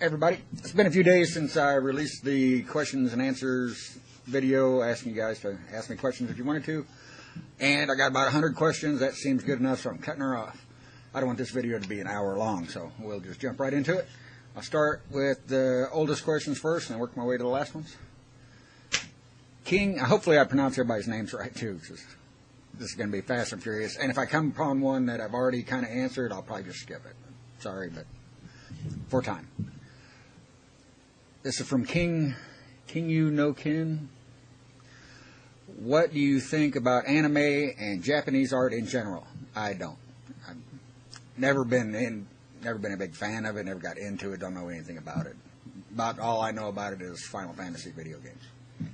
Everybody, it's been a few days since I released the questions and answers video asking you guys to ask me questions if you wanted to, and I got about 100 questions. That seems good enough, so I'm cutting her off. I don't want this video to be an hour long, so we'll just jump right into it. I'll start with the oldest questions first and work my way to the last ones. King, hopefully I pronounce everybody's names right too, because this is going to be fast and furious, and if I come upon one that I've already kind of answered, I'll probably just skip it. Sorry, but for time. This is from King You No Kin. What do you think about anime and Japanese art in general? I don't. I've never been a big fan of it, never got into it, don't know anything about it. About all I know about it is Final Fantasy video games.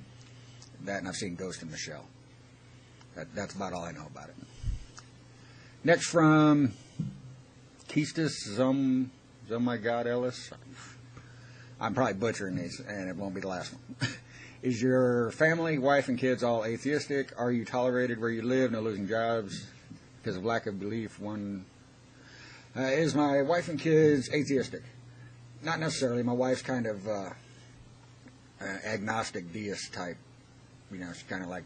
That, and I've seen Ghost in the Shell. That's about all I know about it. Next from Keistis Zomagod Ellis. I'm probably butchering these, and it won't be the last one. Is your family, wife, and kids all atheistic? Are you tolerated where you live? No losing jobs because of lack of belief? Is my wife and kids atheistic? Not necessarily. My wife's kind of agnostic deist type. You know, she's kind of like,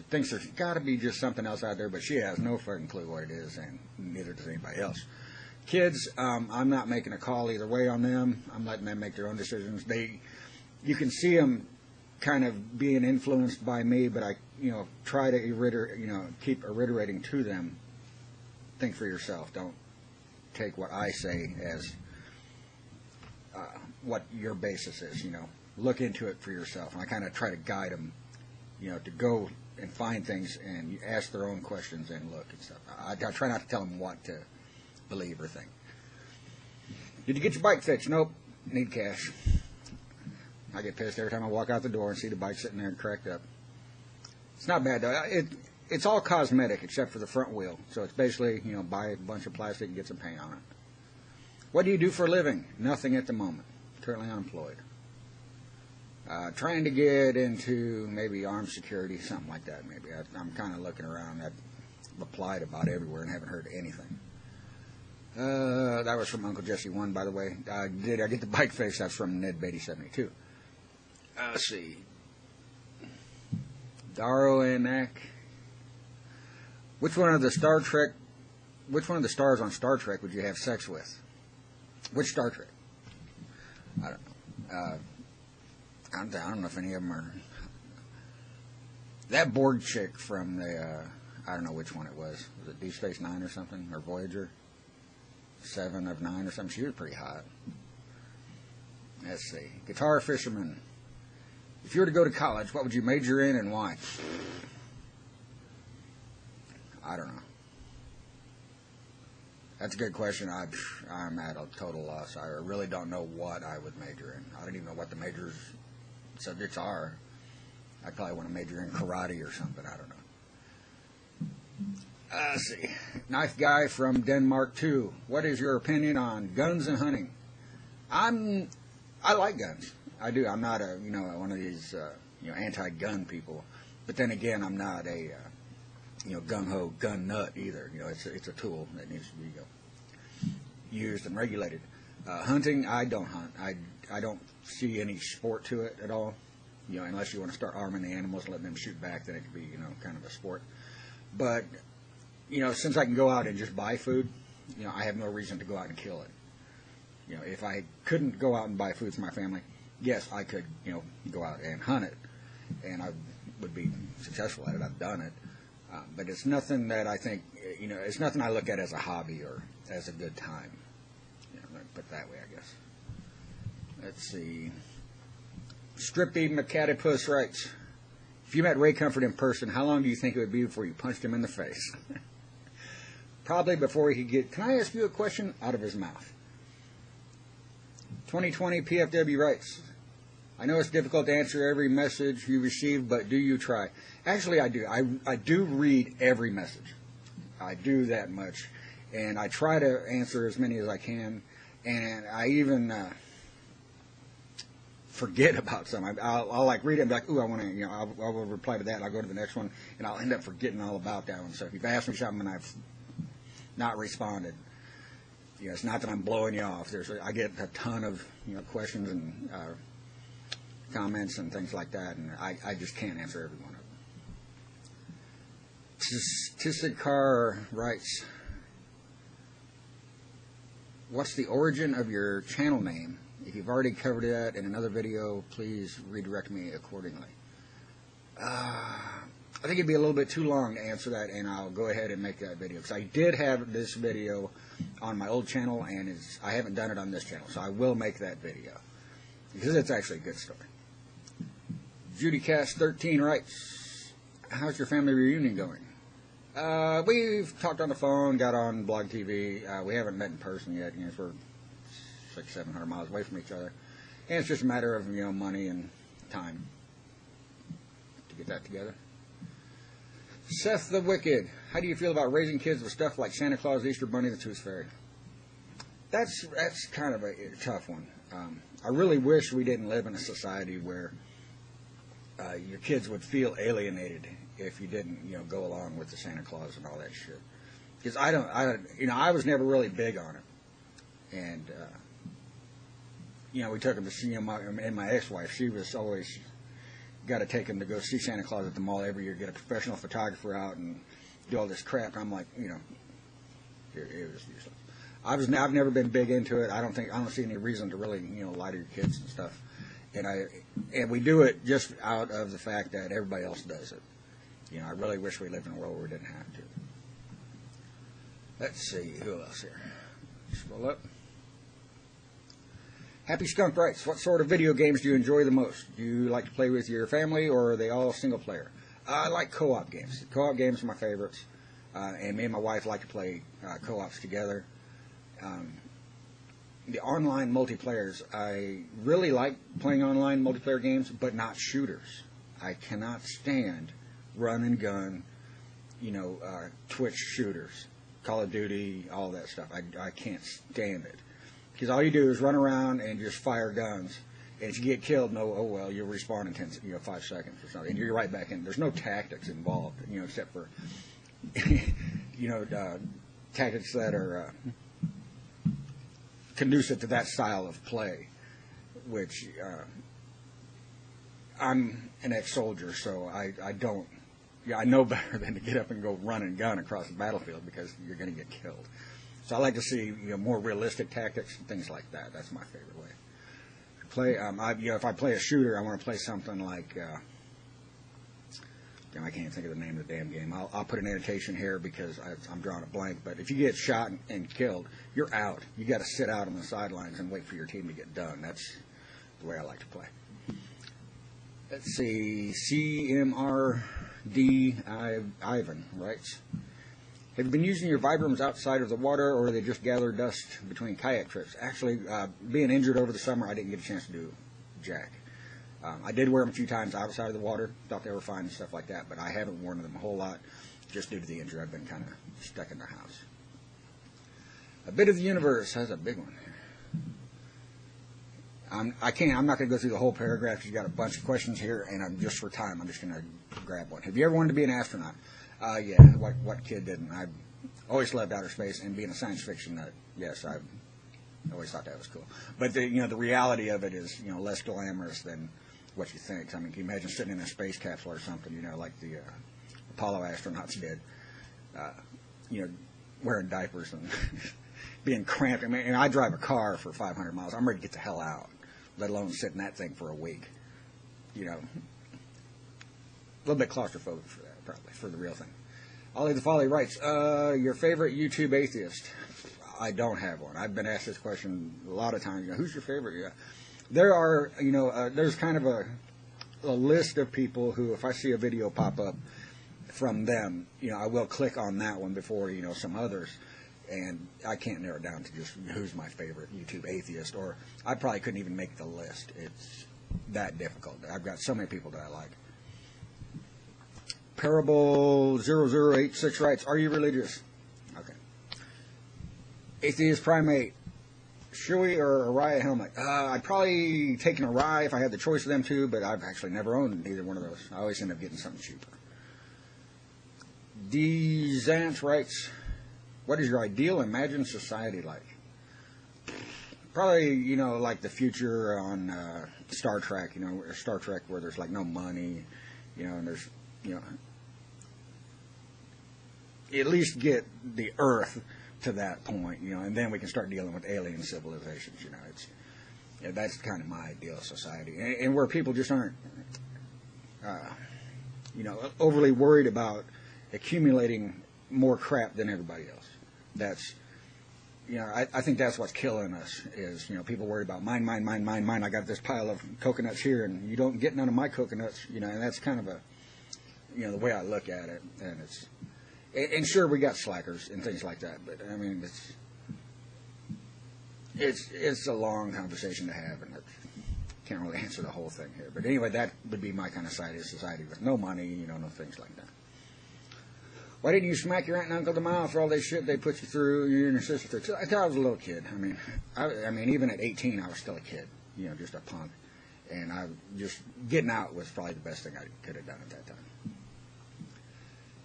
thinks there's got to be just something else out there, but she has no fucking clue what it is, and neither does anybody else. Kids, I'm not making a call either way on them. I'm letting them make their own decisions. You can see them kind of being influenced by me, but I, try to keep reiterating to them, think for yourself. Don't take what I say as what your basis is, Look into it for yourself. And I kind of try to guide them, to go and find things and ask their own questions and look and stuff. I try not to tell them what to believe or think. Did you get your bike fixed? Nope. Need cash. I get pissed every time I walk out the door and see the bike sitting there and cracked up. It's not bad though. It's all cosmetic except for the front wheel. So it's basically, buy a bunch of plastic and get some paint on it. What do you do for a living? Nothing at the moment. Currently unemployed. Trying to get into maybe armed security, something like that maybe. I'm kind of looking around. I've applied about everywhere and haven't heard anything. That was from Uncle Jesse 1, by the way. Did I get the bike fixed? That's from Ned Beatty 72. Let's see. Daro Anak. Which one of the stars on Star Trek would you have sex with? Which Star Trek? I don't know. I don't know if any of them are. That Borg chick from the, I don't know which one it was. Was it Deep Space Nine or something? Or Voyager? 7 of 9 or something. She was pretty hot. Let's see. Guitar Fisherman. If you were to go to college, what would you major in and why? I don't know. That's a good question. I'm at a total loss. I really don't know what I would major in. I don't even know what the major subjects are. I probably want to major in karate or something. I don't know. Let's see. Knife Guy from Denmark 2. What is your opinion on guns and hunting? I like guns. I do. I'm not one of these anti-gun people. But then again, I'm not a gung-ho gun nut either. It's a tool that needs to be used and regulated. Hunting, I don't hunt. I don't see any sport to it at all. Unless you want to start arming the animals and letting them shoot back, then it could be kind of a sport. But since I can go out and just buy food, I have no reason to go out and kill it. If I couldn't go out and buy food for my family, yes, I could, go out and hunt it, and I would be successful at it. I've done it. But it's nothing that I think, it's nothing I look at as a hobby or as a good time. Put it that way, I guess. Let's see. Strippy McCatipus writes, if you met Ray Comfort in person, how long do you think it would be before you punched him in the face? Probably before he could get, can I ask you a question? Out of his mouth. 2020 PFW writes, I know it's difficult to answer every message you receive, but do you try? Actually, I do. I do read every message. I do that much. And I try to answer as many as I can. And I even forget about some. I'll like read it and be like, ooh, I want to, I will reply to that. And I'll go to the next one, and I'll end up forgetting all about that one. So if you've asked me something and I've not responded, You know, it's not that I'm blowing you off. I get a ton of questions and comments and things like that, and I just can't answer every one of them. Tissikar writes, what's the origin of your channel name? If you've already covered that in another video, please redirect me accordingly. I think it'd be a little bit too long to answer that, and I'll go ahead and make that video, because I did have this video on my old channel, and I haven't done it on this channel, so I will make that video, because it's actually a good story. JudyCast13 writes, how's your family reunion going? We've talked on the phone, got on Blog TV. We haven't met in person yet. You know, we're 600-700 miles away from each other, and it's just a matter of money and time to get that together. Seth the Wicked, how do you feel about raising kids with stuff like Santa Claus, Easter Bunny, the Tooth Fairy? That's kind of a tough one. I really wish we didn't live in a society where your kids would feel alienated if you didn't, go along with the Santa Claus and all that shit. Because I was never really big on it, and we took them to see him. And my ex-wife, she was always got to take him to go see Santa Claus at the mall every year, get a professional photographer out and do all this crap. And I'm like, it was useless. I've never been big into it. I don't see any reason to really, lie to your kids and stuff. And we do it just out of the fact that everybody else does it. I really wish we lived in a world where we didn't have to. Let's see, who else here? Scroll up. Happy Skunk writes, what sort of video games do you enjoy the most? Do you like to play with your family, or are they all single player? I like co-op games. Co-op games are my favorites. And me and my wife like to play co-ops together. The online multiplayers, I really like playing online multiplayer games, but not shooters. I cannot stand run and gun, Twitch shooters, Call of Duty, all that stuff. I can't stand it. Because all you do is run around and just fire guns. And if you get killed, you'll respawn in 5 seconds or something. And you're right back in. There's no tactics involved, except for, tactics that are conducive to that style of play, which I'm an ex-soldier, so I don't. I know better than to get up and go run and gun across the battlefield, because you're going to get killed. So I like to see more realistic tactics and things like that. That's my favorite way to play. If I play a shooter, I want to play something like. I can't even think of the name of the damn game. I'll put an annotation here because I'm drawing a blank. But if you get shot and killed, you're out. You got to sit out on the sidelines and wait for your team to get done. That's the way I like to play. Let's see. CMRD Ivan writes, have you been using your Vibrams outside of the water, or are they just gather dust between kayak trips? Actually, being injured over the summer, I didn't get a chance to do jack. I did wear them a few times outside of the water, thought they were fine and stuff like that, but I haven't worn them a whole lot just due to the injury. I've been kind of stuck in the house. A Bit of the Universe has a big one here. I'm not going to go through the whole paragraph because you've got a bunch of questions here, and just for time, I'm just going to grab one. Have you ever wanted to be an astronaut? Yeah, what kid didn't? I always loved outer space, and being a science fiction nut, yes, I always thought that was cool. But the reality of it is less glamorous than what you think. I mean, can you imagine sitting in a space capsule or something, like the Apollo astronauts did, wearing diapers and being cramped. I mean, and I drive a car for 500 miles. I'm ready to get the hell out, let alone sit in that thing for a week. A little bit claustrophobic for that, probably, for the real thing. Ollie the Folly writes, your favorite YouTube atheist? I don't have one. I've been asked this question a lot of times. Who's your favorite? Yeah. There are, there's kind of a list of people who, if I see a video pop up from them, I will click on that one before, some others. And I can't narrow it down to just who's my favorite YouTube atheist, or I probably couldn't even make the list. It's that difficult. I've got so many people that I like. Parable 0086 writes, are you religious? Okay. Atheist Primate, Shui or Araya helmet? I'd probably take an Araya if I had the choice of them two, but I've actually never owned either one of those. I always end up getting something cheaper. D. Zant writes, what is your ideal imagined society like? Probably, like the future on Star Trek, Star Trek where there's like no money, and there's, at least get the Earth to that point, and then we can start dealing with alien civilizations, that's kind of my ideal society, and where people just aren't, overly worried about accumulating more crap than everybody else. That's, I think that's what's killing us is, people worry about mine. I got this pile of coconuts here, and you don't get none of my coconuts, and that's kind of the way I look at it. And and sure, we got slackers and things like that, but I mean, it's a long conversation to have, and I can't really answer the whole thing here. But anyway, that would be my kind of society with no money, no things like that. Why didn't you smack your aunt and uncle in the mouth for all that shit they put you through, you and your sister through? I thought I was a little kid. I mean, even at 18, I was still a kid, just a punk. And just getting out was probably the best thing I could have done at that time.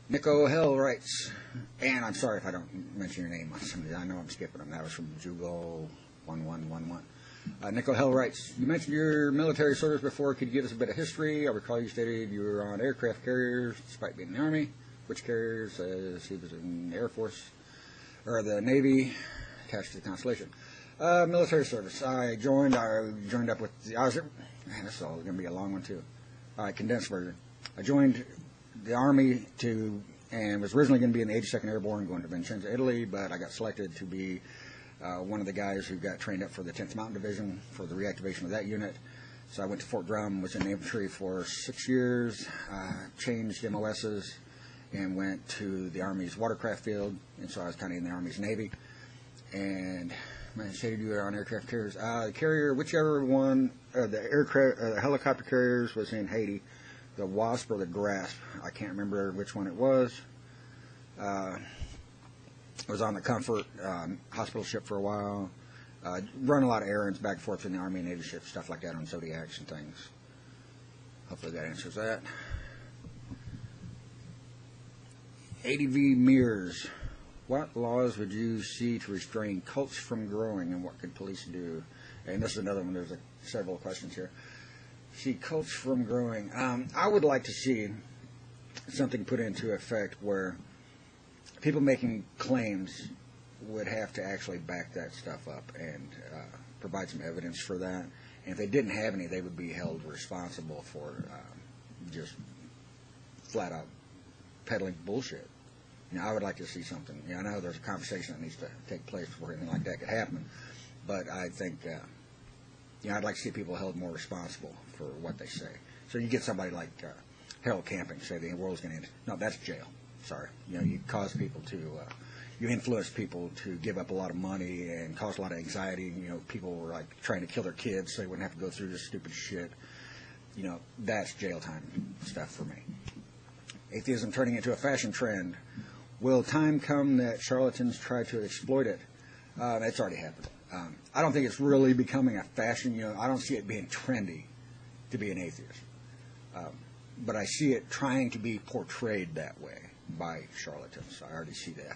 Nico Hell writes, and I'm sorry if I don't mention your name on some of these. I know I'm skipping them. That was from Jugo1111. Nico Hell writes, you mentioned your military service before. Could you give us a bit of history? I recall you stated you were on aircraft carriers despite being in the Army. Which carriers? He was in the Air Force, or the Navy, attached to the Constellation. Military service. I joined up with man, this is all going to be a long one too. Condensed version. I joined the Army and was originally going to be in the 82nd Airborne going to Vincenza, Italy, but I got selected to be one of the guys who got trained up for the 10th Mountain Division for the reactivation of that unit. So I went to Fort Drum, was in the infantry for 6 years, changed MOSs, and went to the Army's watercraft field, and so I was kind of in the Army's Navy. And I stated you were on aircraft carriers. The carrier, whichever one, the helicopter carriers was in Haiti, the Wasp or the Grasp. I can't remember which one it was. Was on the Comfort hospital ship for a while. Run a lot of errands back and forth in the Army and Navy ships, stuff like that on Zodiacs and things. Hopefully that answers that. ADV Mears, what laws would you see to restrain cults from growing, and what could police do? And this is another one. There's several questions here. See cults from growing. I would like to see something put into effect where people making claims would have to actually back that stuff up and provide some evidence for that. And if they didn't have any, they would be held responsible for just flat out peddling bullshit. I would like to see something. I know there's a conversation that needs to take place before anything like that could happen, but I think, I'd like to see people held more responsible for what they say. So you get somebody like Harold Camping say the world's going to end. No, that's jail. Sorry. You cause people to, you influence people to give up a lot of money and cause a lot of anxiety. People were like trying to kill their kids so they wouldn't have to go through this stupid shit. That's jail time stuff for me. Atheism turning into a fashion trend. Will time come that charlatans try to exploit it? It's already happened. I don't think it's really becoming a fashion. I don't see it being trendy to be an atheist. But I see it trying to be portrayed that way by charlatans. I already see that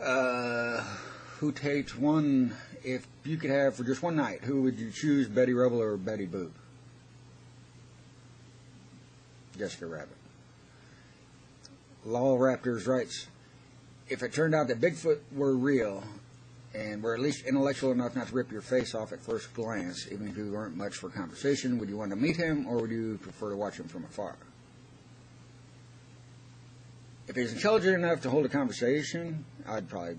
happening. Who takes one? If you could have for just one night, who would you choose, Betty Rubble or Betty Boop? Jessica Rabbit. Law Raptors writes, if it turned out that Bigfoot were real and were at least intellectual enough not to rip your face off at first glance, even if you weren't much for conversation, would you want to meet him or would you prefer to watch him from afar? If he's intelligent enough to hold a conversation, I'd probably,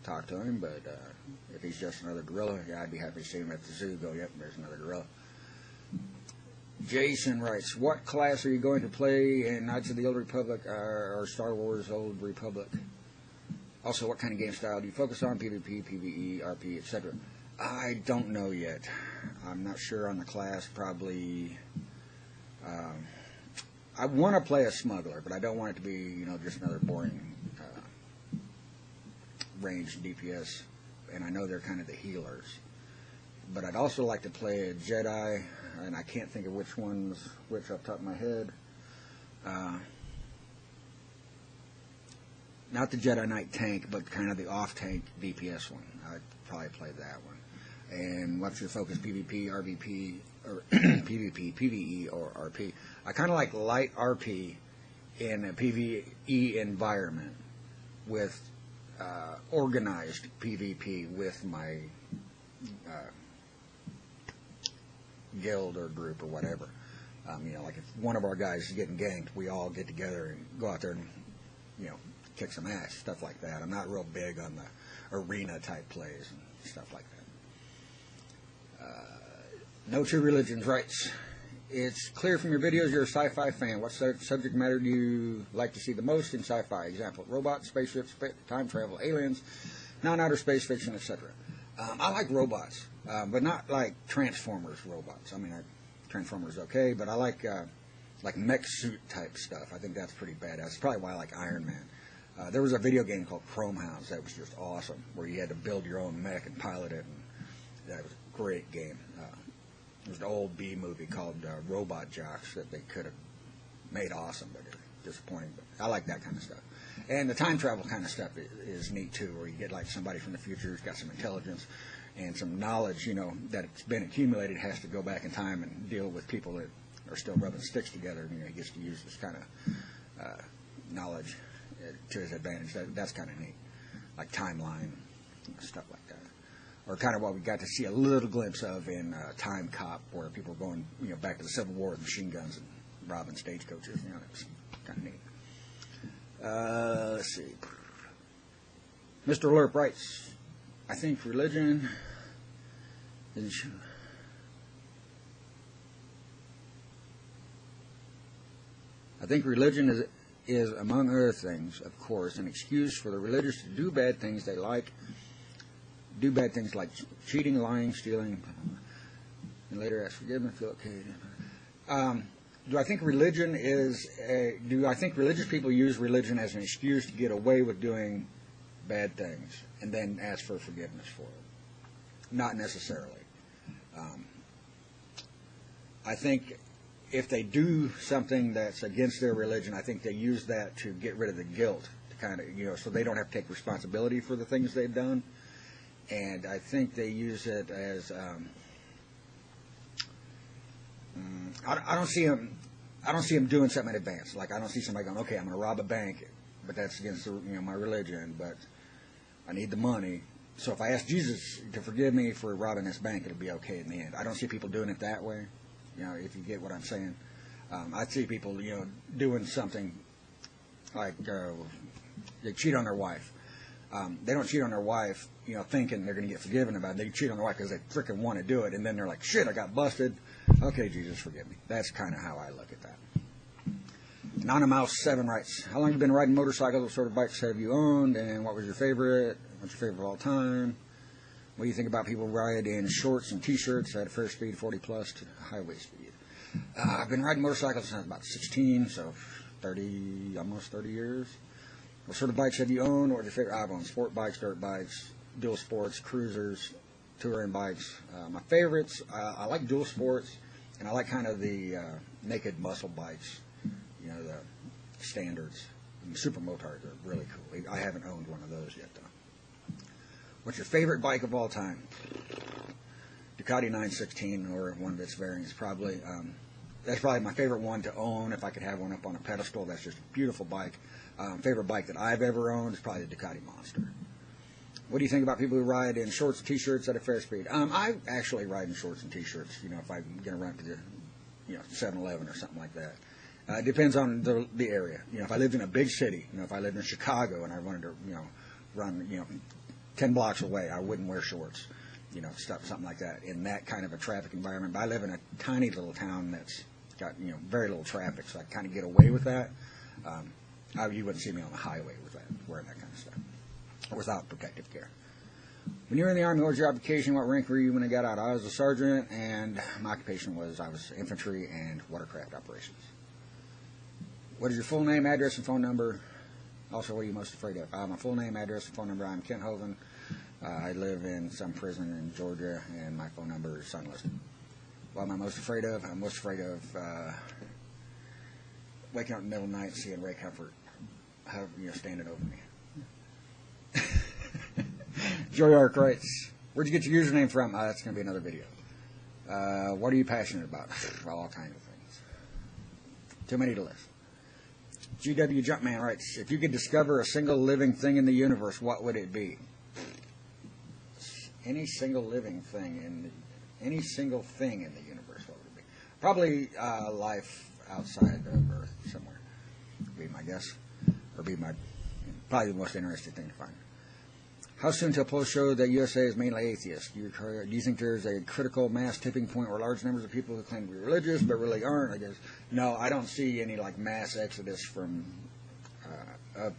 talk to him, but if he's just another gorilla, I'd be happy to see him at the zoo, go, yep, there's another gorilla. Jason writes, what class are you going to play in Knights of the Old Republic or Star Wars Old Republic? Also, what kind of game style do you focus on? PvP, PvE, RP, etc. I don't know yet. I'm not sure on the class. Probably, I want to play a smuggler, but I don't want it to be, just another boring ranged DPS. And I know they're kind of the healers. But I'd also like to play a Jedi, and I can't think of which ones, off the top of my head. not the Jedi Knight tank, but kind of the off-tank DPS one. I'd probably play that one. And what's your focus, PvP, RVP, or PvP, PvE, or RP? I kind of like light RP in a PvE environment with organized PvP with my guild or group or whatever. Like if one of our guys is getting ganked, we all get together and go out there and, kick some ass, stuff like that. I'm not real big on the arena type plays and stuff like that. No True Religions writes, it's clear from your videos you're a sci-fi fan. What subject matter do you like to see the most in sci-fi? Example, robots, spaceships, time travel, aliens, non-outer space fiction, etc. I like robots, but not like Transformers robots. Transformers okay, but I like mech suit type stuff. I think that's pretty badass. That's probably why I like Iron Man. There was a video game called Chrome Hounds that was just awesome, where you had to build your own mech and pilot it, and that was a great game. There was an old B movie called Robot Jocks that they could have made awesome, but it was disappointing. But I like that kind of stuff. And the time travel kind of stuff is neat too, where you get like somebody from the future who's got some intelligence and some knowledge, that's been accumulated, has to go back in time and deal with people that are still rubbing sticks together. He gets to use this kind of knowledge to his advantage. That's kind of neat, like timeline, stuff like that. Or kind of what we got to see a little glimpse of in Time Cop, where people were going, back to the Civil War with machine guns and robbing stagecoaches. It was kind of neat. Let's see. Mr. Lerp writes, I think religion is... I think religion is, among other things, of course, an excuse for the religious to do bad things they like. Do bad things like cheating, lying, stealing, and later ask forgiveness, feel okay. Do I think religion is do I think religious people use religion as an excuse to get away with doing bad things and then ask for forgiveness for it? Not necessarily. I think if they do something that's against their religion, I think they use that to get rid of the guilt, to kind of, so they don't have to take responsibility for the things they've done. And I think they use it as I don't see them doing something in advance. Like I don't see somebody going, okay, I'm going to rob a bank, but that's against my religion. But I need the money, so if I ask Jesus to forgive me for robbing this bank, it'll be okay in the end. I don't see people doing it that way. If you get what I'm saying, I see people doing something like they cheat on their wife. They don't cheat on their wife, thinking they're going to get forgiven about it. They cheat on their wife because they freaking want to do it, and then they're like, shit, I got busted. Okay, Jesus, forgive me. That's kind of how I look at that. Nanamouse7 writes, how long have you been riding motorcycles? What sort of bikes have you owned, and what was your favorite? What's your favorite of all time? What do you think about people ride in shorts and T-shirts at a fair speed, 40 plus, to highway speed? I've been riding motorcycles since I was about 16, so almost 30 years. What sort of bikes have you owned? What was your favorite? I've owned sport bikes, dirt bikes, dual sports, cruisers, touring bikes. My favorites, I like dual sports, and I like kind of the naked muscle bikes, the standards. And super motards are really cool. I haven't owned one of those yet, though. What's your favorite bike of all time? Ducati 916, or one of its variants, probably. That's probably my favorite one to own. If I could have one up on a pedestal, that's just a beautiful bike. Favorite bike that I've ever owned is probably the Ducati Monster. What do you think about people who ride in shorts and T-shirts at a fair speed? I actually ride in shorts and T-shirts, if I'm going to run to the 7-Eleven or something like that. It depends on the area. If I lived in a big city, if I lived in Chicago and I wanted to, run, 10 blocks away, I wouldn't wear shorts, something like that in that kind of a traffic environment. But I live in a tiny little town that's got, very little traffic, so I kind of get away with that. You wouldn't see me on the highway with that, wearing that kind of stuff, without protective gear. When you were in the Army, what was your occupation? What rank were you when I got out? I was a sergeant, and my occupation was I was infantry and watercraft operations. What is your full name, address, and phone number? Also, what are you most afraid of? My full name, address, and phone number. I'm Kent Hovind. I live in some prison in Georgia, and my phone number is unlisted. What am I most afraid of? I'm most afraid of waking up in the middle of the night and seeing Ray Comfort standing over me. Joy Arc writes, where'd you get your username from? That's going to be another video. What are you passionate about? All kinds of things. Too many to list. GW Jumpman writes, if you could discover a single living thing in the universe, what would it be? Any single living thing any single thing in the universe, what would it be? Probably life outside of Earth somewhere, would be my guess, or be my probably the most interesting thing to find. How soon till polls show that USA is mainly atheist? Do you think there's a critical mass tipping point where large numbers of people who claim to be religious but really aren't? I guess no. I don't see any like mass exodus from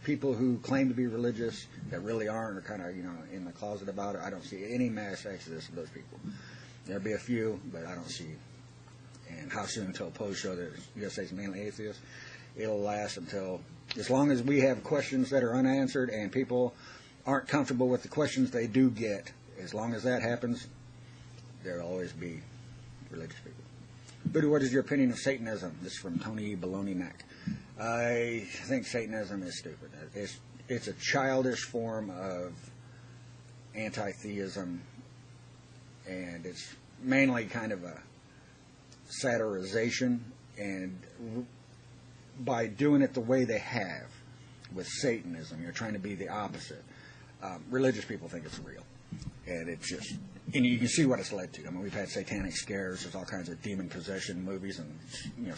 people who claim to be religious that really aren't, or kind of in the closet about it. I don't see any mass exodus of those people. There'll be a few, but I don't see. And how soon until polls show that USA is mainly atheist? It'll last until as long as we have questions that are unanswered and people aren't comfortable with the questions they do get. As long as that happens, there'll always be religious people. Buddha, what is your opinion of Satanism? This is from Tony Baloney Mac. I think Satanism is stupid. It's a childish form of anti-theism, and it's mainly kind of a satirization, and by doing it the way they have with Satanism, you're trying to be the opposite. Religious people think it's real, and it's just, and you can see what it's led to. I mean, we've had satanic scares. There's all kinds of demon possession movies and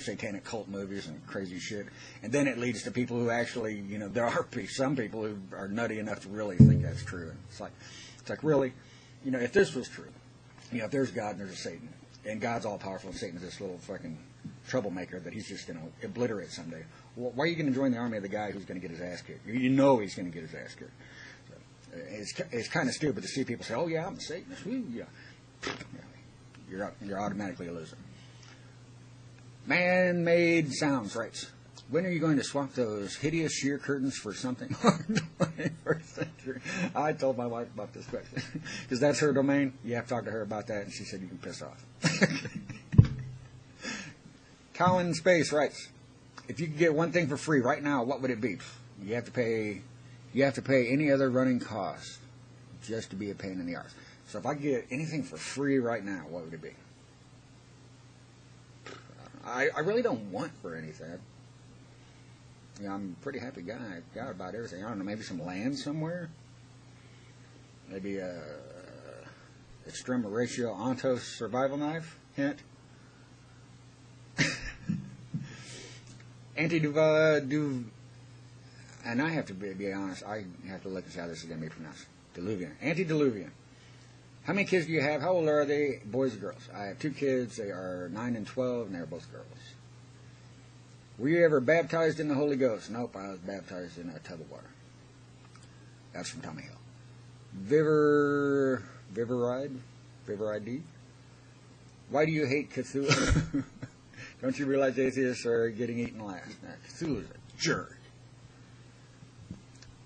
satanic cult movies and crazy shit. And then it leads to people who actually, there are some people who are nutty enough to really think that's true. And it's like really, if this was true, if there's God and there's a Satan, and God's all powerful and Satan's this little fucking troublemaker that he's just going to obliterate someday. Why are you going to join the army of the guy who's going to get his ass kicked? You know he's going to get his ass kicked. It's kind of stupid to see people say, "Oh yeah, I'm a Satanist." Woo, yeah, you're automatically a loser. Man-made sounds writes, when are you going to swap those hideous sheer curtains for something? 21st century. I told my wife about this question because that's her domain. You have to talk to her about that, and she said you can piss off. Colin Space writes, if you could get one thing for free right now, what would it be? You have to pay any other running cost just to be a pain in the arse. So if I could get anything for free right now, what would it be? I really don't want for anything. I'm a pretty happy guy. I've got about everything. I don't know, maybe some land somewhere? Maybe a Extrema Ratio Ontos survival knife? Hint. And I have to be honest, I have to look and see how this is going to be pronounced. Diluvian. Antediluvian. How many kids do you have? How old are they? Boys or girls? I have 2 kids. They are 9 and 12, and they're both girls. Were you ever baptized in the Holy Ghost? Nope, I was baptized in a tub of water. That's from Tommy Hill. Viveride D. Why do you hate Cthulhu? Don't you realize atheists are getting eaten last? Cthulhu's a jerk.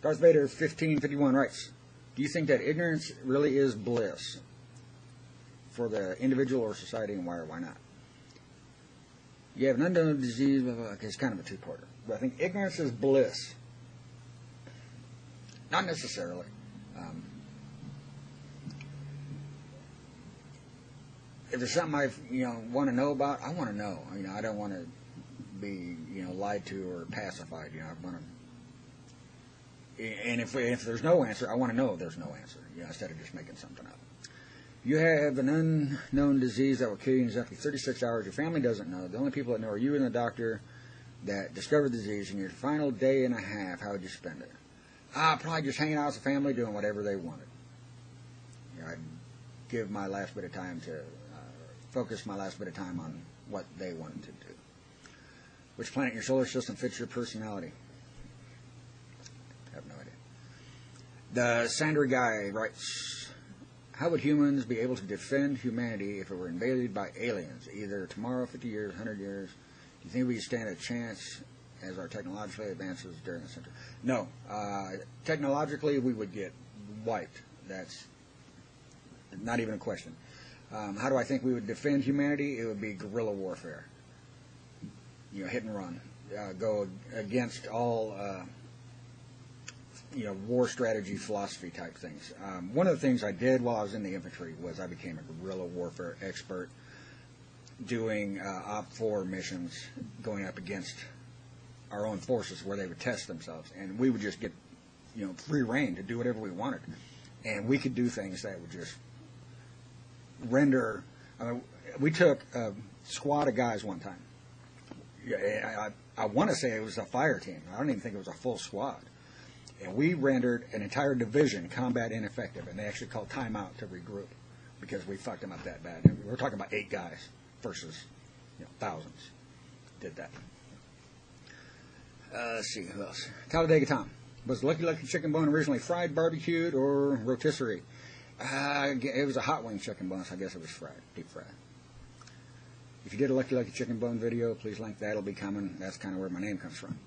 Darth Vader 1551 writes, do you think that ignorance really is bliss for the individual or society, and why or why not? You have an unknown disease. Okay, it's kind of a two-parter. But I think ignorance is bliss. Not necessarily. If there's something I want to know about, I want to know. I don't want to be lied to or pacified. I want to. And if there's no answer, I want to know there's no answer. Instead of just making something up. You have an unknown disease that will kill you in exactly 36 hours. Your family doesn't know. The only people that know are you and the doctor that discovered the disease. In your final day and a half, how would you spend it? Probably just hanging out with the family, doing whatever they wanted. I'd give my last bit of time to focus my last bit of time on what they wanted to do. Which planet in your solar system fits your personality? I have no idea. The Sandra guy writes, how would humans be able to defend humanity if it were invaded by aliens, either tomorrow, 50 years, 100 years? Do you think we stand a chance as our technological advances during the century? No. Technologically, we would get wiped. That's not even a question. How do I think we would defend humanity? It would be guerrilla warfare. Hit and run. Go against all war strategy, philosophy type things. One of the things I did while I was in the infantry was I became a guerrilla warfare expert, doing OP4 missions, going up against our own forces where they would test themselves, and we would just get free reign to do whatever we wanted, and we could do things that would just render. We took a squad of guys one time. I want to say it was a fire team. I don't even think it was a full squad. And we rendered an entire division combat ineffective, and they actually called timeout to regroup because we fucked them up that bad. We're talking about 8 guys versus thousands. Did that. Let's see, who else? Talladega Tom. Was Lucky Lucky chicken bone originally fried, barbecued, or rotisserie? It was a hot wing chicken bone, so I guess it was fried, deep fried. If you did a Lucky Lucky chicken bone video, please link that. It'll be coming. That's kind of where my name comes from.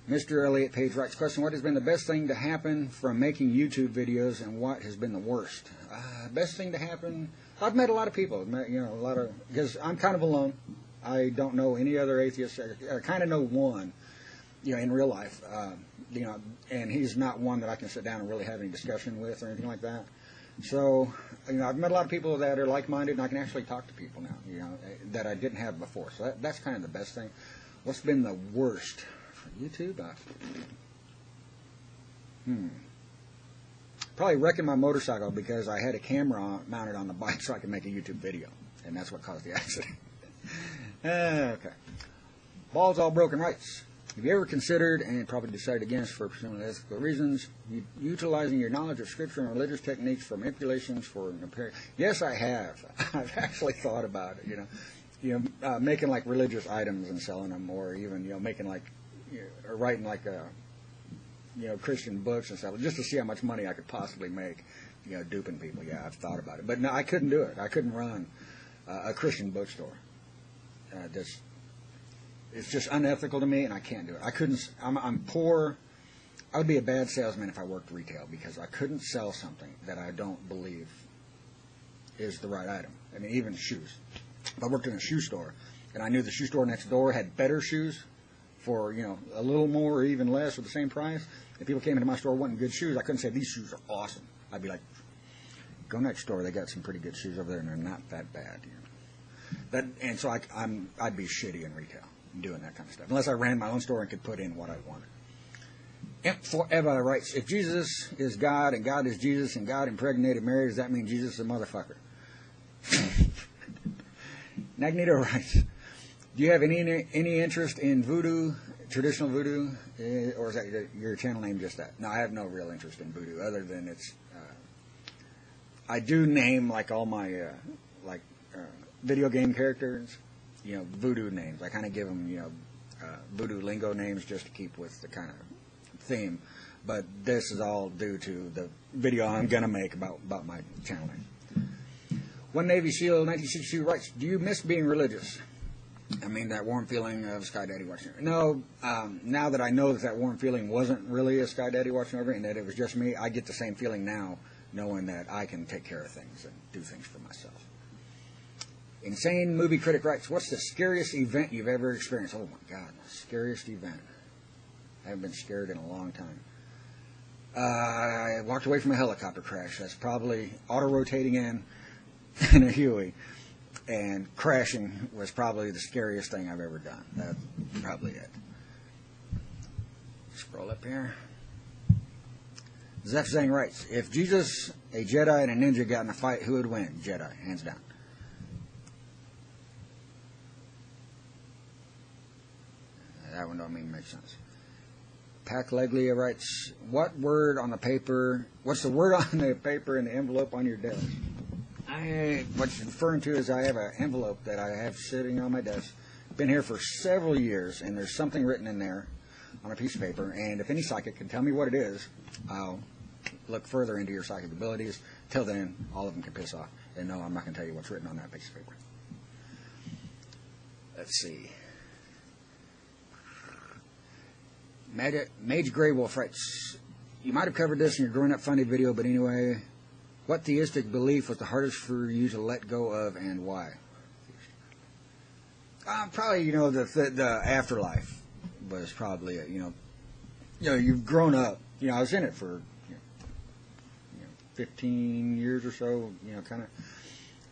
Mr. Elliott Page writes, question, what has been the best thing to happen from making YouTube videos, and what has been the worst? Best thing to happen, I've met a lot of people, because I'm kind of alone. I don't know any other atheists. I kind of know one, in real life, and he's not one that I can sit down and really have any discussion with or anything like that. So, I've met a lot of people that are like-minded, and I can actually talk to people now, that I didn't have before. So that's kind of the best thing. What's been the worst? For YouTube? Probably wrecking my motorcycle because I had a camera mounted on the bike so I could make a YouTube video, and that's what caused the accident. Okay. Balls all broken rights. Have you ever considered, and probably decided against for personal ethical reasons, utilizing your knowledge of Scripture and religious techniques for manipulations for an appearance? Yes, I have. I've actually thought about it, making like religious items and selling them, or even, making like, or writing like Christian books and stuff, just to see how much money I could possibly make, duping people. Yeah, I've thought about it, but no, I couldn't do it. I couldn't run a Christian bookstore. It's just unethical to me, and I can't do it. I couldn't. I'm poor. I would be a bad salesman if I worked retail because I couldn't sell something that I don't believe is the right item. I mean, even shoes. If I worked in a shoe store, and I knew the shoe store next door had better shoes for, a little more or even less for the same price, if people came into my store wanting good shoes, I couldn't say, these shoes are awesome. I'd be like, go next door, they got some pretty good shoes over there, and they're not that bad. And so I'd be shitty in retail, doing that kind of stuff, unless I ran my own store and could put in what I wanted. Imp Forever writes, if Jesus is God and God is Jesus and God impregnated Mary, does that mean Jesus is a motherfucker? Magneto writes, do you have any interest in voodoo, traditional voodoo, or is that your channel name just that? No, I have no real interest in voodoo, other than it's, I do name like all my, video game characters, voodoo names. I kind of give them, voodoo lingo names just to keep with the kind of theme. But this is all due to the video I'm going to make about my channel name. One Navy SEAL 1962 writes, do you miss being religious? I mean, that warm feeling of Sky Daddy watching over. No, now that I know that warm feeling wasn't really a Sky Daddy watching over and that it was just me, I get the same feeling now, knowing that I can take care of things and do things for myself. Insane Movie Critic writes, what's the scariest event you've ever experienced? Oh my God, scariest event. I haven't been scared in a long time. I walked away from a helicopter crash. That's probably auto-rotating in a Huey. And crashing was probably the scariest thing I've ever done. That's probably it. Scroll up here. Zeph Zhang writes, if Jesus, a Jedi, and a ninja got in a fight, who would win? Jedi, hands down. That one don't mean make sense. Pac Leglia writes, what's the word on the paper in the envelope on your desk? What you're referring to is I have an envelope that I have sitting on my desk. Been here for several years, and there's something written in there on a piece of paper, and if any psychic can tell me what it is, I'll look further into your psychic abilities. Till then, all of them can piss off. And no, I'm not going to tell you what's written on that piece of paper. Let's see. Mage Grey Wolf writes, you might have covered this in your Growing Up Funny video, but anyway, what theistic belief was the hardest for you to let go of, and why? Probably, the afterlife was probably, you've grown up I was in it for 15 years or so, kind of.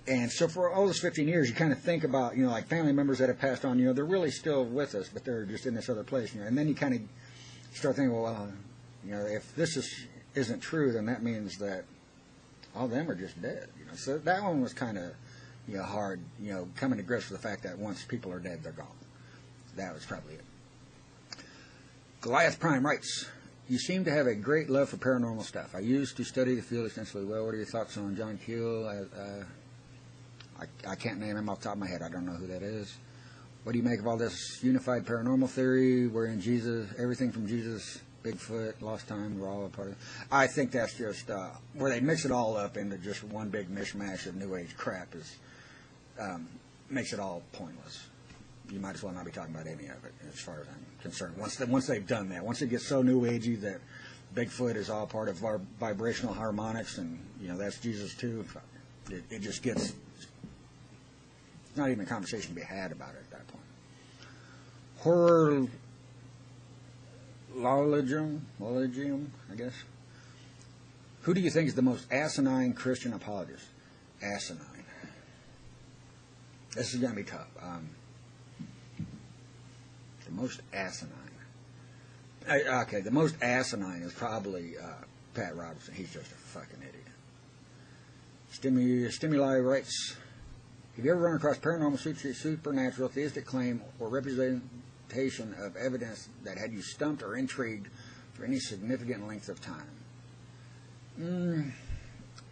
And so for all those 15 years, you kind of think about, like family members that have passed on, they're really still with us, but they're just in this other place. And then you kind of start thinking, well, if this isn't true, then that means that all of them are just dead. So that one was kind of, hard, coming to grips with the fact that once people are dead, they're gone. That was probably it. Goliath Prime writes, you seem to have a great love for paranormal stuff. I used to study the field extensively well. What are your thoughts on John Keel? I can't name him off the top of my head. I don't know who that is. What do you make of all this unified paranormal theory wherein Jesus, everything from Jesus, Bigfoot, Lost Time, we're all a part of it? I think that's just where they mix it all up into just one big mishmash of New Age crap makes it all pointless. You might as well not be talking about any of it, as far as I'm concerned. Once they've done that, once it gets so New Agey that Bigfoot is all part of our vibrational harmonics, and that's Jesus too, it just gets. It's not even a conversation to be had about it at that point. Horror Lologium, I guess. Who do you think is the most asinine Christian apologist? Asinine. This is going to be tough. The most asinine. Okay, the most asinine is probably Pat Robertson. He's just a fucking idiot. Stimuli writes, have you ever run across paranormal, supernatural, theistic claim or representation of evidence that had you stumped or intrigued for any significant length of time?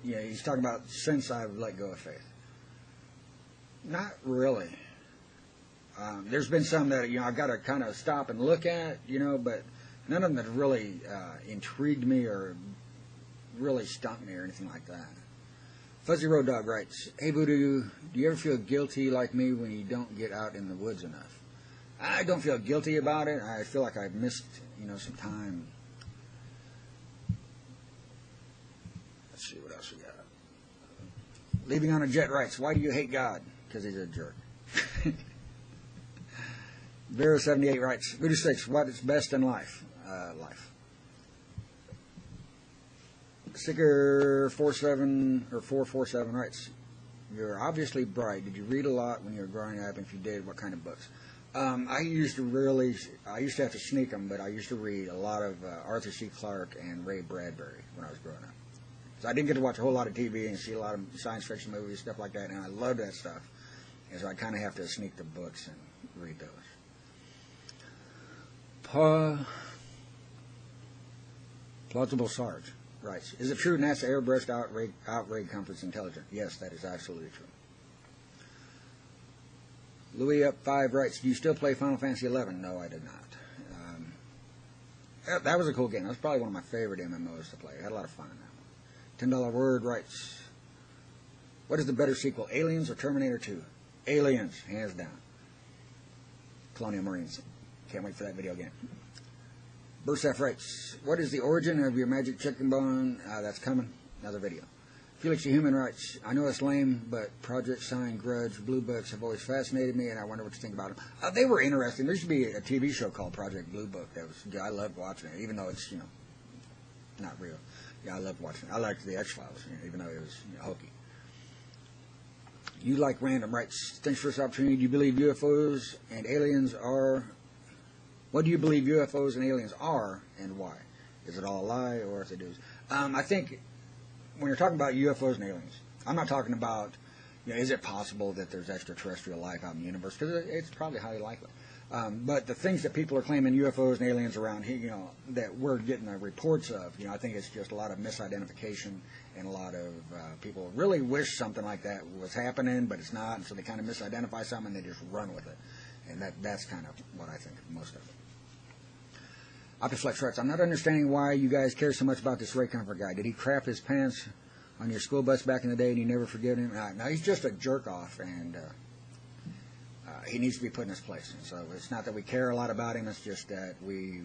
Yeah, he's talking about since I've let go of faith. Not really. There's been some that, I've got to kind of stop and look at, but none of them have really intrigued me or really stumped me or anything like that. Fuzzy Road Dog writes, hey Voodoo, do you ever feel guilty like me when you don't get out in the woods enough? I don't feel guilty about it. I feel like I've missed, some time. Let's see what else we got. Leaving on a Jet writes, why do you hate God? Because he's a jerk. Vera78 writes, Voodoo 6, what is best in life? Life. Sticker 447 writes, you're obviously bright. Did you read a lot when you were growing up? If you did, what kind of books? I used to have to sneak them, but I used to read a lot of Arthur C. Clarke and Ray Bradbury when I was growing up. So I didn't get to watch a whole lot of TV and see a lot of science fiction movies, stuff like that, and I loved that stuff. And so I kind of have to sneak the books and read those. Plausible Sarge writes, is it true NASA airbrushed outrage Comfort's intelligent? Yes, that is absolutely true. Louis Up 5 writes, do you still play Final Fantasy XI? No, I did not. That was a cool game. That was probably one of my favorite MMOs to play. I had a lot of fun in that one. $10 Word writes, what is the better sequel, Aliens or Terminator 2? Aliens, hands down. Colonial Marines. Can't wait for that video again. Bursaf writes, what is the origin of your magic chicken bone? That's coming. Another video. Felix the Human writes, I know it's lame, but Project Sign, Grudge, Blue Books have always fascinated me, and I wonder what you think about them. They were interesting. There used to be a TV show called Project Blue Book. I loved watching it, even though it's, not real. Yeah, I loved watching it. I liked the X-Files, even though it was hokey. You Like Random writes, thanks for this opportunity. Do you believe UFOs and aliens are... What do you believe UFOs and aliens are, and why? Is it all a lie, or if they do? I think when you're talking about UFOs and aliens, I'm not talking about, is it possible that there's extraterrestrial life out in the universe? Because it's probably highly likely. But the things that people are claiming UFOs and aliens around here, that we're getting the reports of, I think it's just a lot of misidentification, and a lot of people really wish something like that was happening, but it's not, and so they kind of misidentify something and they just run with it. And that's kind of what I think of most of it. Optiflex writes, I'm not understanding why you guys care so much about this Ray Comfort guy. Did he crap his pants on your school bus back in the day and you never forgive him? No, he's just a jerk off, and he needs to be put in his place. And so it's not that we care a lot about him, it's just that we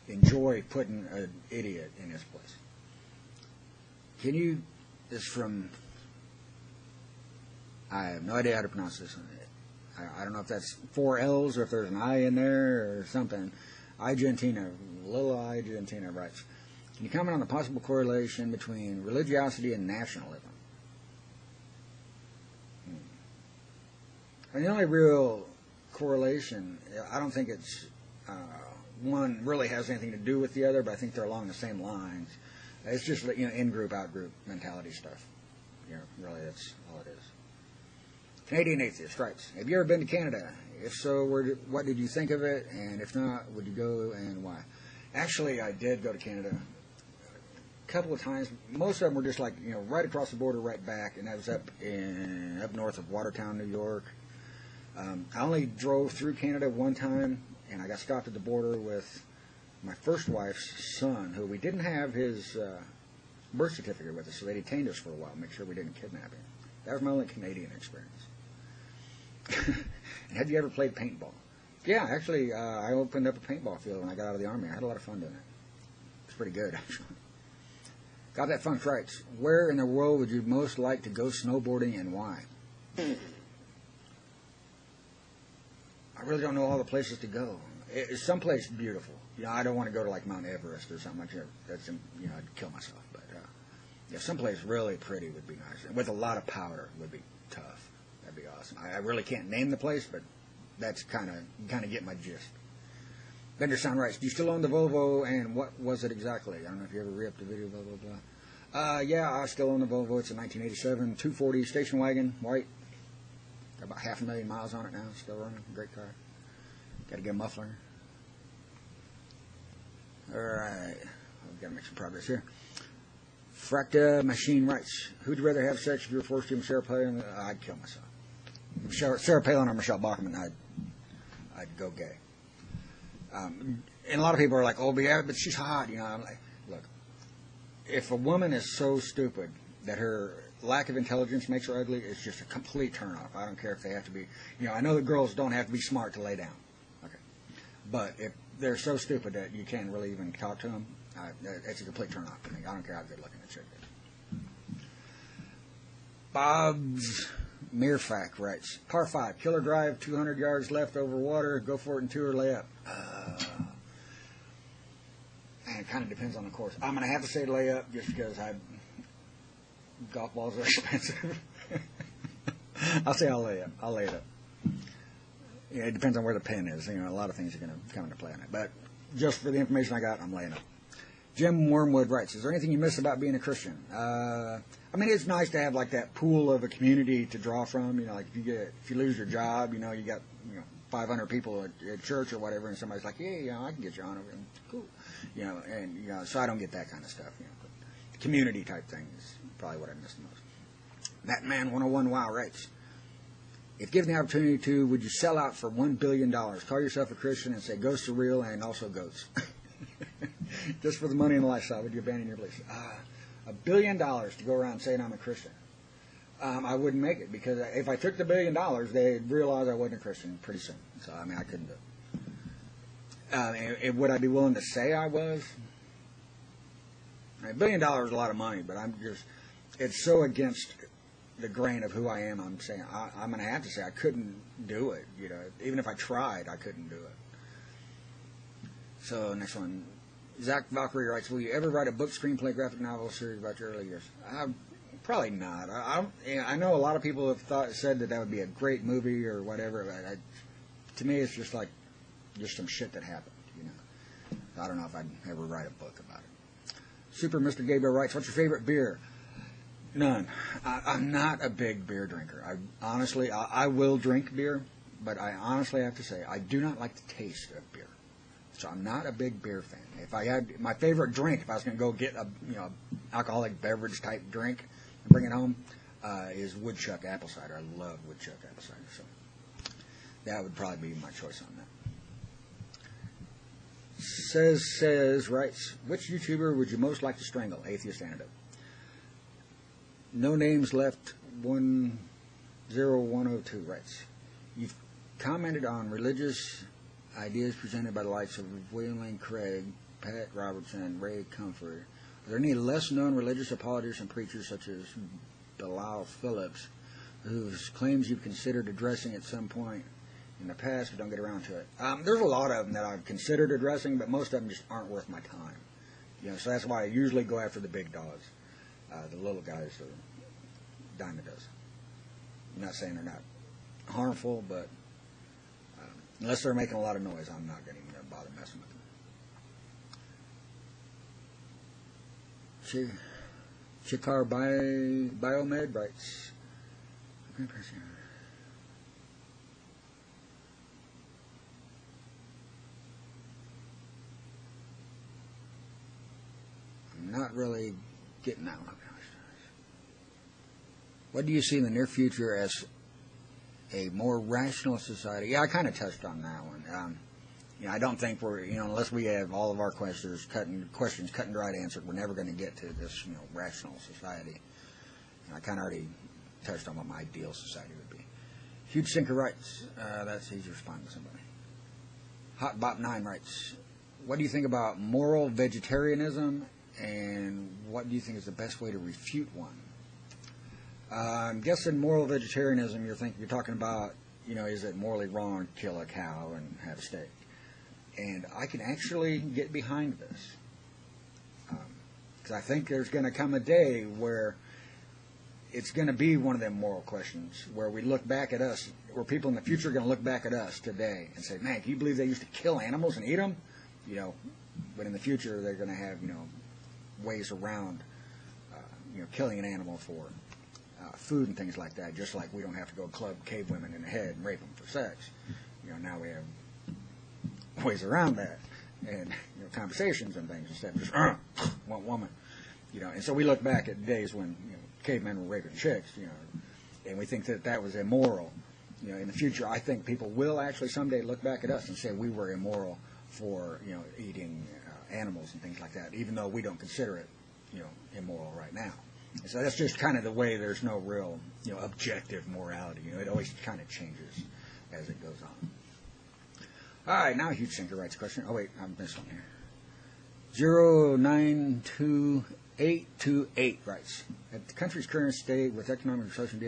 enjoy putting an idiot in his place. This is from, I have no idea how to pronounce this. I don't know if that's 4 L's or if there's an I in there or something. Little Argentina writes, Can you comment on the possible correlation between religiosity and nationalism? And the only real correlation, I don't think it's one really has anything to do with the other, but I think they're along the same lines. It's just in-group, out-group mentality stuff. Really, that's all it is. Canadian atheist writes, have you ever been to Canada? If so, what did you think of it? And if not, would you go and why? Actually, I did go to Canada a couple of times. Most of them were just like, right across the border, right back, and that was up north of Watertown, New York. I only drove through Canada one time, and I got stopped at the border with my first wife's son, who we didn't have his birth certificate with us, so they detained us for a while, make sure we didn't kidnap him. That was my only Canadian experience. Have you ever played paintball? Yeah, actually, I opened up a paintball field when I got out of the Army. I had a lot of fun doing it. It's pretty good, actually. Got That Funk writes, where in the world would you most like to go snowboarding and why? I really don't know all the places to go. It's someplace beautiful. I don't want to go to like Mount Everest or something like that. That's I'd kill myself. But someplace really pretty would be nice, and with a lot of powder would be tough. That'd be awesome. I really can't name the place, but that's kind of get my gist. Bender Sound writes, do you still own the Volvo, and what was it exactly? I don't know if you ever re-upped the video, blah, blah, blah. Yeah, I still own the Volvo. It's a 1987 240 station wagon, white. Got about 500,000 miles on it now, still running. Great car. Got to get a muffler. All right. I've got to make some progress here. Fracta Machine writes, who'd you rather have sex if you were forced to? Sarah Palin? I'd kill myself. Sarah Palin or Michelle Bachmann, I'd go gay. And a lot of people are like, oh, but she's hot. I'm like, look, if a woman is so stupid that her lack of intelligence makes her ugly, it's just a complete turnoff. I don't care if they have to be, I know that girls don't have to be smart to lay down. Okay. But if they're so stupid that you can't really even talk to them, it's a complete turnoff to me. I don't care how good looking the chick is. Bob's Mirfak writes, par 5, killer drive, 200 yards left over water, go for it in 2 or lay up. And it kind of depends on the course. I'm going to have to say lay up just because golf balls are expensive. I'll say I'll lay up. I'll lay it up. It depends on where the pin is. A lot of things are going to come into play on it. But just for the information I got, I'm laying up. Jim Wormwood writes, is there anything you miss about being a Christian? It's nice to have like that pool of a community to draw from. Like if you lose your job, you got 500 people at church or whatever, and somebody's like, yeah, I can get you on over, and cool, so I don't get that kind of stuff. But the community type thing is probably what I miss the most. That man 101 Wow writes, if given the opportunity to, would you sell out for $1 billion? Call yourself a Christian and say ghosts are real and also goats. Just for the money and the lifestyle, would you abandon your beliefs? $1 billion to go around saying I'm a Christian. I wouldn't make it, because if I took the $1 billion, they'd realize I wasn't a Christian pretty soon. So, I couldn't do it. Would I be willing to say I was? $1 billion is a lot of money, but it's so against the grain of who I am. I'm saying I'm going to have to say I couldn't do it. Even if I tried, I couldn't do it. So, next one. Zach Valkyrie writes, will you ever write a book, screenplay, graphic novel series about your early years? Probably not. I know a lot of people have said that would be a great movie or whatever. But to me, it's just like some shit that happened. I don't know if I'd ever write a book about it. Super Mr. Gabriel writes, what's your favorite beer? None. I'm not a big beer drinker. I will drink beer, but I honestly have to say I do not like the taste of beer. So I'm not a big beer fan. If I had my favorite drink, if I was going to go get a alcoholic beverage type drink and bring it home, is woodchuck apple cider. I love woodchuck apple cider. So that would probably be my choice on that. Writes, which YouTuber would you most like to strangle? Atheist Antidote. No names left. 10102 writes, you've commented on religious ideas presented by the likes of William Lane Craig, Pat Robertson, and Ray Comfort. Are there any less-known religious apologists and preachers such as Bilal Phillips, whose claims you've considered addressing at some point in the past but don't get around to it? There's a lot of them that I've considered addressing, but most of them just aren't worth my time. So that's why I usually go after the big dogs. The little guys are dime a dozen. I'm not saying they're not harmful, but unless they're making a lot of noise, I'm not going to even bother messing with them. Chikar Biomed writes, I'm not really getting that one. What do you see in the near future as a more rational society? Yeah, I kind of touched on that one. I don't think we're, unless we have all of our questions cut and dried answered, we're never going to get to this, rational society. And I kind of already touched on what my ideal society would be. Huge Sinker writes, that's easy to respond to somebody. Hot Bop 9 writes, what do you think about moral vegetarianism, and what do you think is the best way to refute one? I'm guessing moral vegetarianism, you're talking about, is it morally wrong to kill a cow and have a steak? And I can actually get behind this. Because I think there's going to come a day where it's going to be one of them moral questions, where we look back at us, where people in the future are going to look back at us today and say, man, can you believe they used to kill animals and eat them? But in the future they're going to have, ways around, killing an animal for food and things like that, just like we don't have to go club cave women in the head and rape them for sex. Now we have ways around that, and conversations and things instead of just one woman. And so we look back at days when cavemen were raping chicks, and we think that was immoral. In the future, I think people will actually someday look back at us and say we were immoral for eating animals and things like that, even though we don't consider it immoral right now. And so that's just kind of the way. There's no real objective morality. It always kind of changes as it goes on. All right, now Huge Sinker writes a question. Oh wait, I missed one here. 092828 writes, at the country's current state with economic and social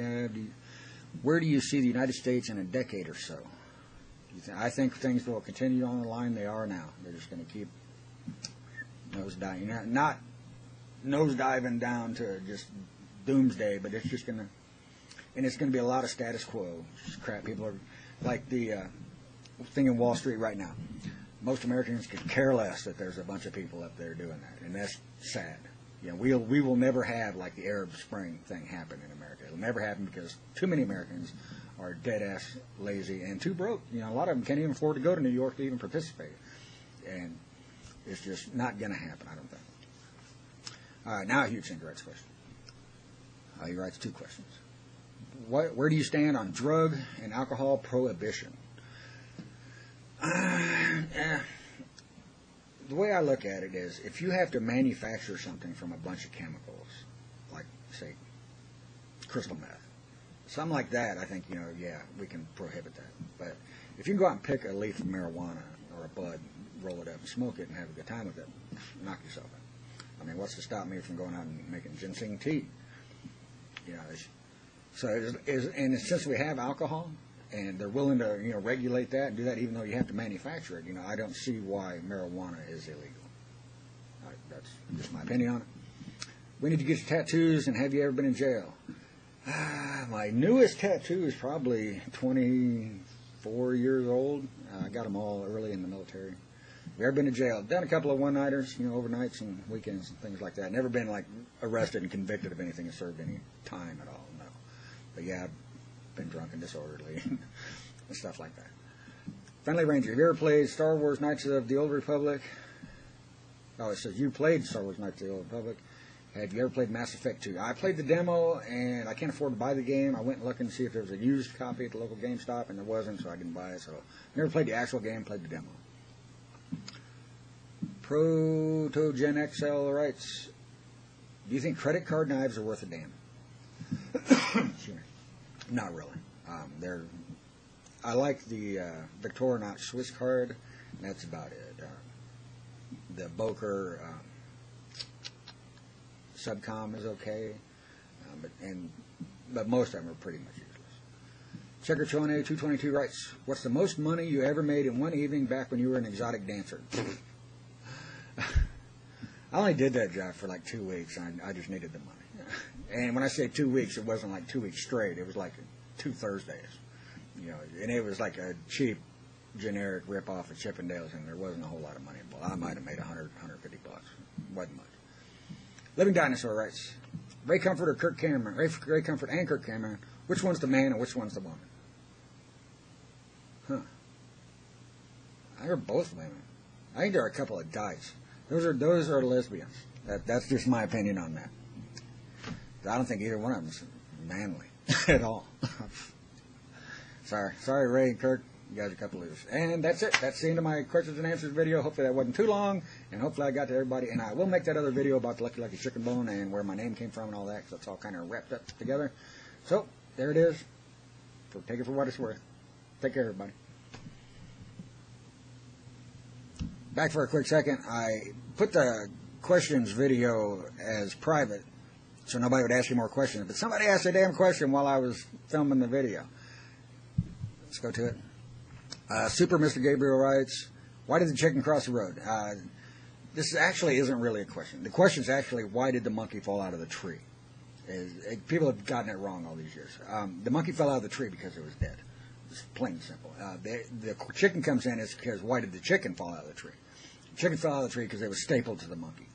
where do you see the United States in a decade or so? I think things will continue on the line they are now. They're just going to keep nosediving. Not nosediving down to just doomsday, but it's just going to, and it's going to be a lot of status quo. Just crap. People are like the thing in Wall Street right now. Most Americans could care less that there's a bunch of people up there doing that, and that's sad. We will never have like the Arab Spring thing happen in America. It'll never happen because too many Americans are dead-ass lazy and too broke. A lot of them can't even afford to go to New York to even participate. And it's just not going to happen, I don't think. All right, now Huge Sinker writes a question. He writes two questions. Where do you stand on drug and alcohol prohibition? The way I look at it is, if you have to manufacture something from a bunch of chemicals, like, say, crystal meth, something like that, I think, we can prohibit that. But if you can go out and pick a leaf of marijuana or a bud, roll it up and smoke it and have a good time with it, knock yourself out. I mean, what's to stop me from going out and making ginseng tea? And since we have alcohol, and they're willing to, regulate that and do that, even though you have to manufacture it, I don't see why marijuana is illegal. That's just my opinion on it. When did you get your tattoos, and have you ever been in jail? My newest tattoo is probably 24 years old. I got them all early in the military. Have you ever been to jail? Done a couple of one-nighters, overnights and weekends and things like that. Never been, arrested and convicted of anything and served any time at all, no. But, yeah, I've been drunk and disorderly and stuff like that. Friendly Ranger, have you ever played Star Wars Knights of the Old Republic? Oh, it says you played Star Wars Knights of the Old Republic. Have you ever played Mass Effect 2? I played the demo, and I can't afford to buy the game. I went and looked and see if there was a used copy at the local GameStop, and there wasn't, so I didn't buy it. So never played the actual game, played the demo. Protogen XL writes, do you think credit card knives are worth a damn? Excuse me. Not really. I like the Victorinox Swiss card, and that's about it. The Boker Subcom is okay, but most of them are pretty much useless. Checker Chone 222 writes, what's the most money you ever made in one evening back when you were an exotic dancer? I only did that job for like 2 weeks. I just needed the money. And when I say 2 weeks, it wasn't like 2 weeks straight. It was like 2 Thursdays. You know, and it was like a cheap, generic rip-off of Chippendales, and there wasn't a whole lot of money involved. I might have made $100, $150. Wasn't much. Living Dinosaur writes, Ray Comfort or Kirk Cameron? Ray Comfort and Kirk Cameron. Which one's the man and which one's the woman? Huh. I heard both women. I think there are a couple of dykes. Those are lesbians. That's just my opinion on that. I don't think either one of them is manly at all. Sorry, Ray and Kirk. You guys are a couple of losers. And that's it. That's the end of my questions and answers video. Hopefully that wasn't too long, and hopefully I got to everybody. And I will make that other video about the Lucky Lucky Chicken Bone and where my name came from and all that, because that's all kind of wrapped up together. So, there it is. Take it for what it's worth. Take care, everybody. Back for a quick second. I put the questions video as private so nobody would ask you more questions. But somebody asked a damn question while I was filming the video. Let's go to it. Super Mr. Gabriel writes, why did the chicken cross the road? This actually isn't really a question. The question is actually, why did the monkey fall out of the tree? People have gotten it wrong all these years. The monkey fell out of the tree because it was dead. It's plain and simple. The chicken comes in is because why did the chicken fall out of the tree? The chicken fell out of the tree because it was stapled to the monkey.